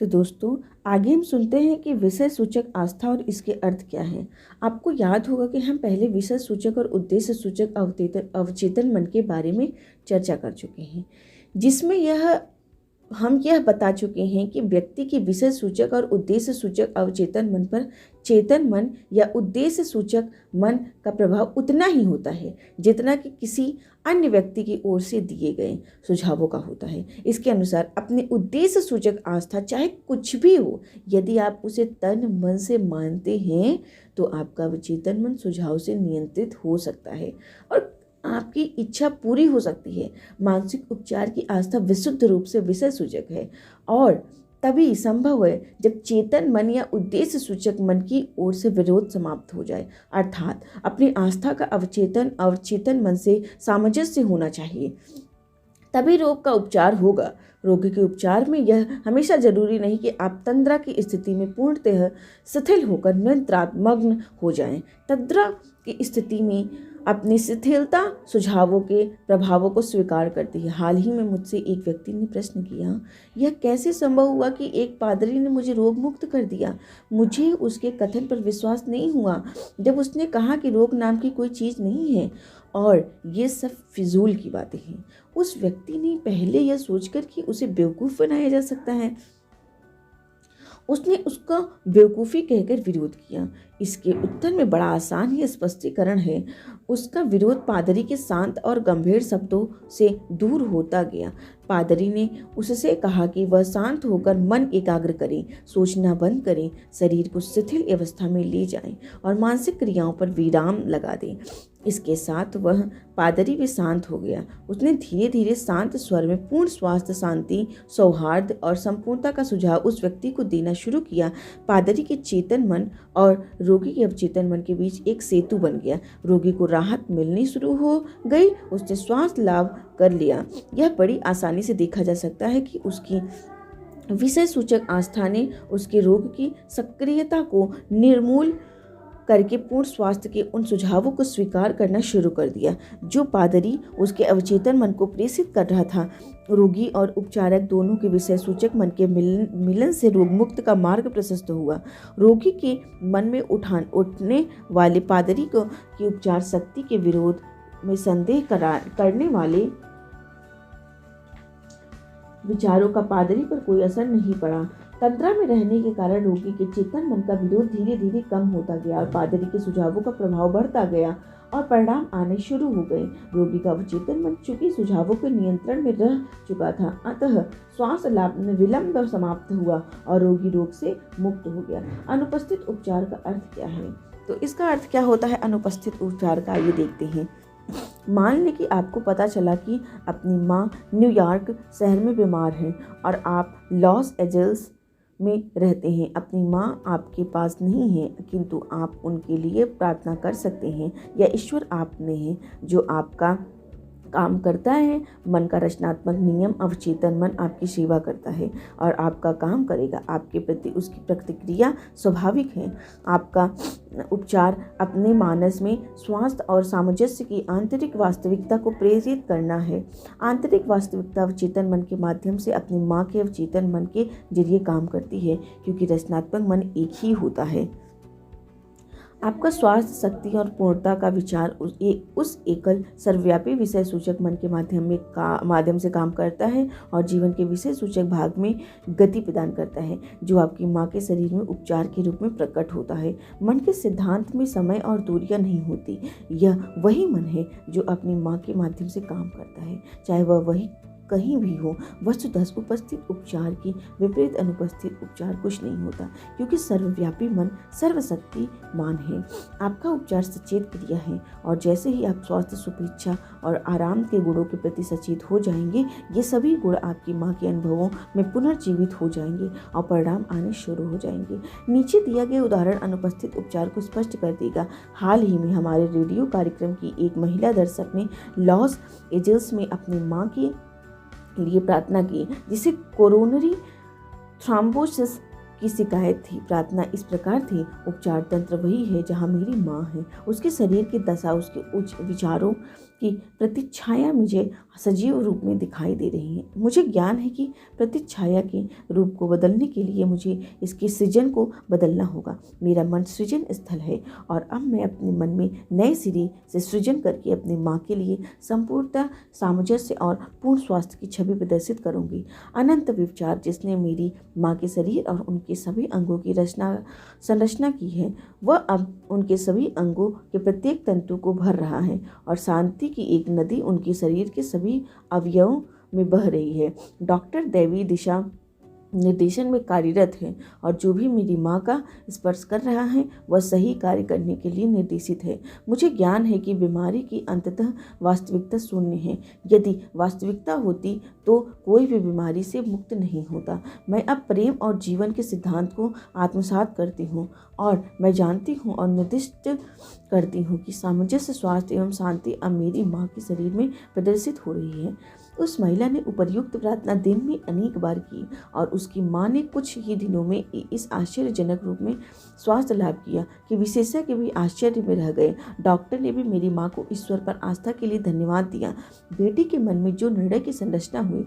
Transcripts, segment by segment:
तो दोस्तों, आगे हम सुनते हैं कि विषय सूचक आस्था और इसके अर्थ क्या हैं। आपको याद होगा कि हम पहले विषय सूचक और उद्देश्य सूचक अवचेतन मन के बारे में चर्चा कर चुके हैं, जिसमें हम यह बता चुके हैं कि व्यक्ति की विषय सूचक और उद्देश्य सूचक अवचेतन मन पर चेतन मन या उद्देश्य सूचक मन का प्रभाव उतना ही होता है जितना कि किसी अन्य व्यक्ति की ओर से दिए गए सुझावों का होता है। इसके अनुसार अपने उद्देश्य सूचक आस्था चाहे कुछ भी हो, यदि आप उसे तन मन से मानते हैं तो आपका अवचेतन मन सुझाव से नियंत्रित हो सकता है और आपकी इच्छा पूरी हो सकती है। मानसिक उपचार की आस्था विशुद्ध रूप से विषय सूचक है और तभी संभव है जब चेतन मन या उद्देश्य सूचक मन की ओर से विरोध समाप्त हो जाए, अर्थात अपनी आस्था का अवचेतन मन से सामंजस्य होना चाहिए, तभी रोग का उपचार होगा। रोगी के उपचार में यह हमेशा जरूरी नहीं कि आप तंद्रा की स्थिति में पूर्णतः शिथिल होकर नियंत्रणात्मक हो जाएं। तंद्रा की स्थिति में अपनी शिथिलता सुझावों के प्रभावों को स्वीकार करती है। हाल ही में मुझसे एक व्यक्ति ने प्रश्न किया, यह कैसे संभव हुआ कि एक पादरी ने मुझे रोग मुक्त कर दिया। मुझे उसके कथन पर विश्वास नहीं हुआ जब उसने कहा कि रोग नाम की कोई चीज़ नहीं है और ये सब फिजूल की बातें हैं। उस व्यक्ति ने पहले यह सोचकर कि उसे बेवकूफ़ बनाया जा सकता है, उसने उसका बेवकूफ़ी कहकर विरोध किया। इसके उत्तर में बड़ा आसान ही स्पष्टीकरण है। उसका विरोध पादरी के शांत और गंभीर शब्दों से दूर होता गया। पादरी ने उससे कहा कि वह शांत होकर मन एकाग्र करे, सोचना बंद करे, शरीर को शिथिल अवस्था में ले जाए और मानसिक क्रियाओं पर विराम लगा दे। इसके साथ वह पादरी भी शांत हो गया। उसने धीरे धीरे शांत स्वर में पूर्ण स्वास्थ्य, शांति, सौहार्द और संपूर्णता का सुझाव उस व्यक्ति को देना शुरू किया। पादरी के चेतन मन और रोगी के अवचेतन मन के बीच एक सेतु बन गया। रोगी को राहत मिलनी शुरू हो गई, उसने स्वास्थ्य लाभ कर लिया। यह बड़ी आसानी से देखा जा सकता है कि उसकी विषय सूचक आस्था ने उसके रोग की सक्रियता को निर्मूल करके पूर्ण स्वास्थ्य के उन सुझावों को स्वीकार करना शुरू कर दिया जो पादरी उसके अवचेतन मन को प्रेषित कर रहा था। रोगी और उपचारक दोनों के विषय सूचक मन के मिलन से रोग मुक्त का मार्ग प्रशस्त हुआ। रोगी के मन में उठने वाले पादरी की उपचार शक्ति के विरोध में संदेह करने वाले विचारों का पादरी पर कोई असर नहीं पड़ा। तंत्रा में रहने के कारण रोगी के चेतन मन का विरोध धीरे धीरे कम होता गया और पादरी के सुझावों का प्रभाव बढ़ता गया और परिणाम आने शुरू हो गए। रोगी का अवचेतन मन चूंकि सुझावों के नियंत्रण में रह चुका था, अतः श्वास लाभ में विलंब समाप्त हुआ और रोगी रोग से मुक्त हो गया। अनुपस्थित उपचार का अर्थ क्या है? तो इसका अर्थ क्या होता है अनुपस्थित उपचार का, ये देखते हैं। मान लें कि आपको पता चला कि अपनी माँ न्यूयॉर्क शहर में बीमार हैं और आप लॉस एंजल्स में रहते हैं। अपनी माँ आपके पास नहीं है, किंतु आप उनके लिए प्रार्थना कर सकते हैं या ईश्वर आप में है जो आपका काम करता है। मन का रचनात्मक नियम अवचेतन मन आपकी सेवा करता है और आपका काम करेगा। आपके प्रति उसकी प्रतिक्रिया स्वाभाविक है। आपका उपचार अपने मानस में स्वास्थ्य और सामंजस्य की आंतरिक वास्तविकता को प्रेरित करना है। आंतरिक वास्तविकता अवचेतन मन के माध्यम से अपनी माँ के अवचेतन मन के जरिए काम करती है, क्योंकि रचनात्मक मन एक ही होता है। आपका स्वास्थ्य, शक्ति और पूर्णता का विचार उस एकल सर्वव्यापी विषय सूचक मन के माध्यम से काम करता है और जीवन के विषय सूचक भाग में गति प्रदान करता है, जो आपकी माँ के शरीर में उपचार के रूप में प्रकट होता है। मन के सिद्धांत में समय और दूरियां नहीं होती। यह वही मन है जो अपनी माँ के माध्यम से काम करता है, चाहे वह वही कहीं भी हो। वस्तुतः उपस्थित उपचार की विपरीत अनुपस्थित उपचार कुछ नहीं होता, क्योंकि सर्वव्यापी मन सर्वशक्तिमान है। आपका उपचार सचेत क्रिया है और जैसे ही आप स्वास्थ्य, सुभिक्षा और आराम के गुणों के प्रति सचेत हो जाएंगे, ये सभी गुण आपकी माँ के अनुभवों में पुनर्जीवित हो जाएंगे और परिणाम आने शुरू हो जाएंगे। नीचे दिया गया उदाहरण अनुपस्थित उपचार को स्पष्ट कर देगा। हाल ही में हमारे रेडियो कार्यक्रम की एक महिला दर्शक ने लॉस एंजल्स में अपनी माँ के लिए प्रार्थना की, जिसे कोरोनरी थ्रोम्बोसिस की शिकायत थी। प्रार्थना इस प्रकार थी, उपचार तंत्र वही है जहाँ मेरी माँ है। उसके शरीर की दशा उसके उच्च विचारों की प्रतिच्छाया मुझे सजीव रूप में दिखाई दे रही है। मुझे ज्ञान है कि प्रतिच्छाया के रूप को बदलने के लिए मुझे इसके सृजन को बदलना होगा। मेरा मन सृजन स्थल है और अब मैं अपने मन में नए सिरे से सृजन करके अपनी माँ के लिए संपूर्णता, सामंजस्य और पूर्ण स्वास्थ्य की छवि प्रदर्शित करूंगी। अनंत विचार जिसने मेरी माँ के शरीर और उनके सभी अंगों की संरचना की है, वह अब उनके सभी अंगों के प्रत्येक तंतु को भर रहा है और शांति की एक नदी उनके शरीर के सभी अवयवों में बह रही है। डॉक्टर दैवी दिशा निर्देशन में कार्यरत है और जो भी मेरी माँ का स्पर्श कर रहा है वह सही कार्य करने के लिए निर्देशित है। मुझे ज्ञान है कि बीमारी की अंततः वास्तविकता शून्य है। यदि वास्तविकता होती तो कोई भी बीमारी से मुक्त नहीं होता। मैं अब प्रेम और जीवन के सिद्धांत को आत्मसात करती हूँ और मैं जानती हूँ और निर्दिष्ट करती हूँ कि सामंजस्य, स्वास्थ्य एवं शांति अब मेरी माँ के शरीर में प्रदर्शित हो रही है। उस महिला ने उपर्युक्त प्रार्थना दिन में अनेक बार की और उसकी माँ ने कुछ ही दिनों में इस आश्चर्यजनक रूप में स्वास्थ्य लाभ किया कि विशेषज्ञ भी आश्चर्य में रह गए। डॉक्टर ने भी मेरी माँ को ईश्वर पर आस्था के लिए धन्यवाद दिया। बेटी के मन में जो निर्णय की संरचना हुई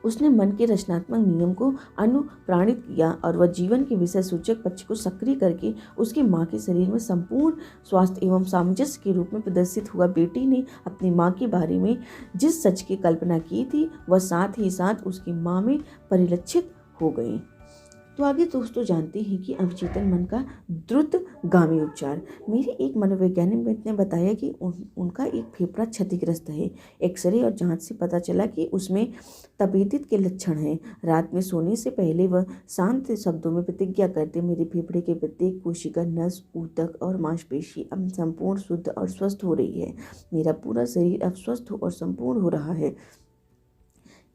उसने मन के रचनात्मक नियम को अनुप्राणित किया और वह जीवन के विषय सूचक पक्ष को सक्रिय करके उसकी माँ के शरीर में संपूर्ण स्वास्थ्य एवं सामंजस्य के रूप में प्रदर्शित हुआ। बेटी ने अपनी माँ के बारे में जिस सच की कल्पना की थी वह साथ ही साथ उसकी माँ में परिलक्षित हो गई। तो आगे दोस्तों जानते हैं कि अवचेतन मन का द्रुतगामी उपचार। मेरे एक मनोवैज्ञानिक मित्र ने बताया कि उनका एक फेफड़ा क्षतिग्रस्त है। एक्सरे और जांच से पता चला कि उसमें तपेदिक के लक्षण हैं। रात में सोने से पहले वह शांत शब्दों में प्रतिज्ञा करते, मेरे फेफड़े के प्रत्येक कोशिका, नस, ऊतक और मांसपेशी अब संपूर्ण शुद्ध और स्वस्थ हो रही है। मेरा पूरा शरीर अब स्वस्थ और संपूर्ण हो रहा है।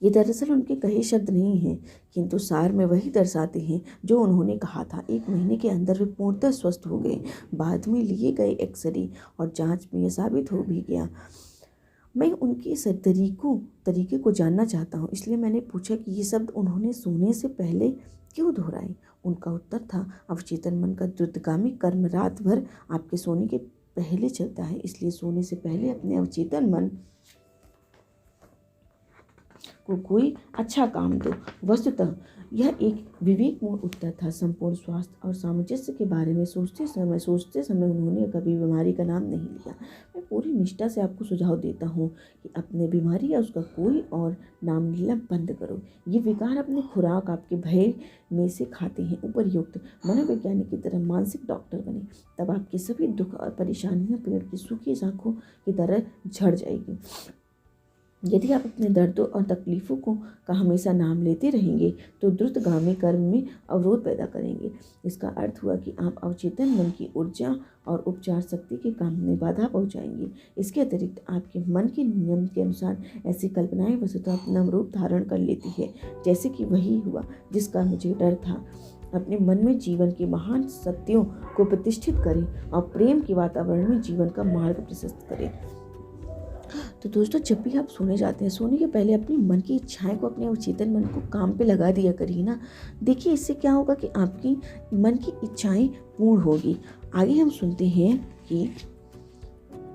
ये दरअसल उनके कहे शब्द नहीं हैं, किंतु सार में वही दर्शाते हैं जो उन्होंने कहा था। 1 महीने के अंदर वे पूर्णतः स्वस्थ हो गए। बाद में लिए गए एक्सरे और जांच में यह साबित हो भी गया। मैं उनके इस तरीके को जानना चाहता हूँ, इसलिए मैंने पूछा कि ये शब्द उन्होंने सोने से पहले क्यों दोहराए। उनका उत्तर था, अवचेतन मन का द्रुतगामी कर्म रात भर आपके सोने के पहले चलता है, इसलिए सोने से पहले अपने अवचेतन मन को कोई अच्छा काम दो। वस्तुतः यह एक विवेकपूर्ण उत्तर था। संपूर्ण स्वास्थ्य और सामंजस्य के बारे में सोचते समय उन्होंने कभी बीमारी का नाम नहीं लिया। मैं पूरी निष्ठा से आपको सुझाव देता हूँ कि अपने बीमारी या उसका कोई और नाम लेना बंद करो। ये विकार अपनी खुराक आपके भय में से खाते हैं। उपयुक्त मनोवैज्ञानिक की तरह मानसिक डॉक्टर बने, तब आपके सभी दुख और परेशानियां पेड़ की सूखी शाखों की तरह झड़ जाएगी। यदि आप अपने दर्दों और तकलीफ़ों का हमेशा नाम लेते रहेंगे तो द्रुतगामी कर्म में अवरोध पैदा करेंगे। इसका अर्थ हुआ कि आप अवचेतन मन की ऊर्जा और उपचार शक्ति के काम में बाधा पहुंचाएंगे। इसके अतिरिक्त आपके मन के नियम के अनुसार ऐसी कल्पनाएं वस्तुतः अपना रूप धारण कर लेती है, जैसे कि वही हुआ जिसका मुझे डर था। अपने मन में जीवन के महान सत्यों को प्रतिष्ठित करें और प्रेम के वातावरण में जीवन का मार्ग प्रशस्त करें। तो दोस्तों, जब भी आप सोने जाते हैं, सोने के पहले अपनी मन की इच्छाएं को, अपने अवचेतन मन को काम पे लगा दिया करिए ना। देखिए, इससे क्या होगा कि आपकी मन की इच्छाएं पूर्ण होगी। आगे हम सुनते हैं कि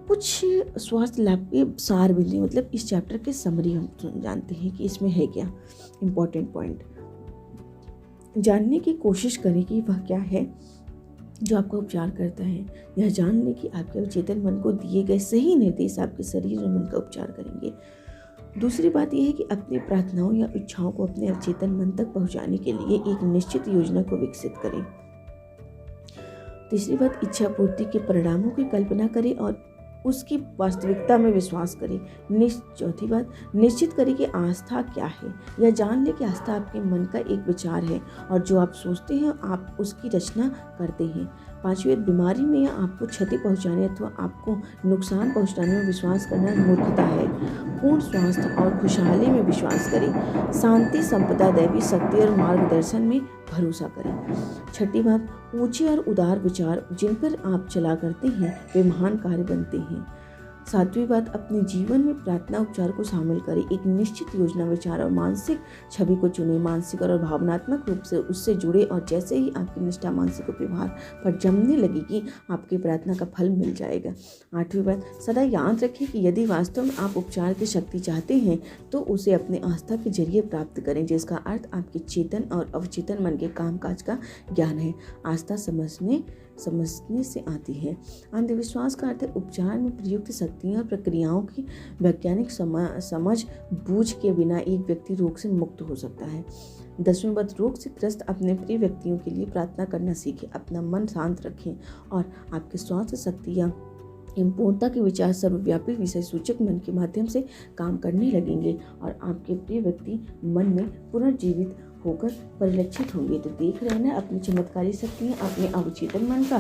कुछ स्वास्थ्य लाभ के सार बिंदु, मतलब इस चैप्टर के समरी हम जानते हैं कि इसमें है क्या। इम्पोर्टेंट पॉइंट जानने की कोशिश करें कि वह क्या है जो आपका उपचार करता है। यह जान लें कि आपके अवचेतन मन को दिए गए सही निर्देश आपके शरीर और मन का उपचार करेंगे। दूसरी बात यह है कि अपनी प्रार्थनाओं या इच्छाओं को अपने अवचेतन मन तक पहुंचाने के लिए एक निश्चित योजना को विकसित करें। तीसरी बात, इच्छा पूर्ति के परिणामों की कल्पना करें और उसकी वास्तविकता में विश्वास करें। चौथी बात, निश्चित करें कि आस्था क्या है। यह जान लें कि आस्था आपके मन का एक विचार है और जो आप सोचते हैं आप उसकी रचना करते हैं। पांचवी बात, बीमारी में या आपको क्षति पहुंचाने अथवा आपको नुकसान पहुंचाने में विश्वास करना मूर्खता है। पूर्ण स्वास्थ्य और खुशहाली में विश्वास करें। शांति, संपदा, दैवी शक्ति और मार्गदर्शन में भरोसा करें। छठी बात, ऊंचे और उदार विचार जिन पर आप चला करते हैं वे महान कार्य बनते हैं। सातवीं बात, अपने जीवन में प्रार्थना उपचार को शामिल करें। एक निश्चित योजना, विचार और मानसिक छवि को चुनें। मानसिक और भावनात्मक रूप से उससे जुड़े और जैसे ही आपकी निष्ठा मानसिक व्यवहार पर जमने लगेगी, आपकी प्रार्थना का फल मिल जाएगा। आठवीं बात, सदा याद रखें कि यदि वास्तव में आप उपचार की शक्ति चाहते हैं तो उसे अपने आस्था के जरिए प्राप्त करें, जिसका अर्थ आपके चेतन और अवचेतन मन के कामकाज का ज्ञान है। आस्था समझने से आती है। अंधविश्वास का अर्थ है उपचार में प्रयुक्त शक्तियों और प्रक्रियाओं की वैज्ञानिक समझ बूझ के बिना एक व्यक्ति रोग से मुक्त हो सकता है। 10वीं बात, रोग से ग्रस्त अपने प्रिय व्यक्तियों के लिए प्रार्थना करना सीखें। अपना मन शांत रखें और आपके स्वास्थ्य शक्ति या पूर्णता के विचार सर्वव्यापी विषय सूचक मन के माध्यम से काम करने लगेंगे और आपके प्रिय व्यक्ति मन में पुनर्जीवित होकर परिलक्षित होंगे। तो देख रहे हैं ना अपनी चमत्कारी शक्तियाँ, अपने अवचेतन मन का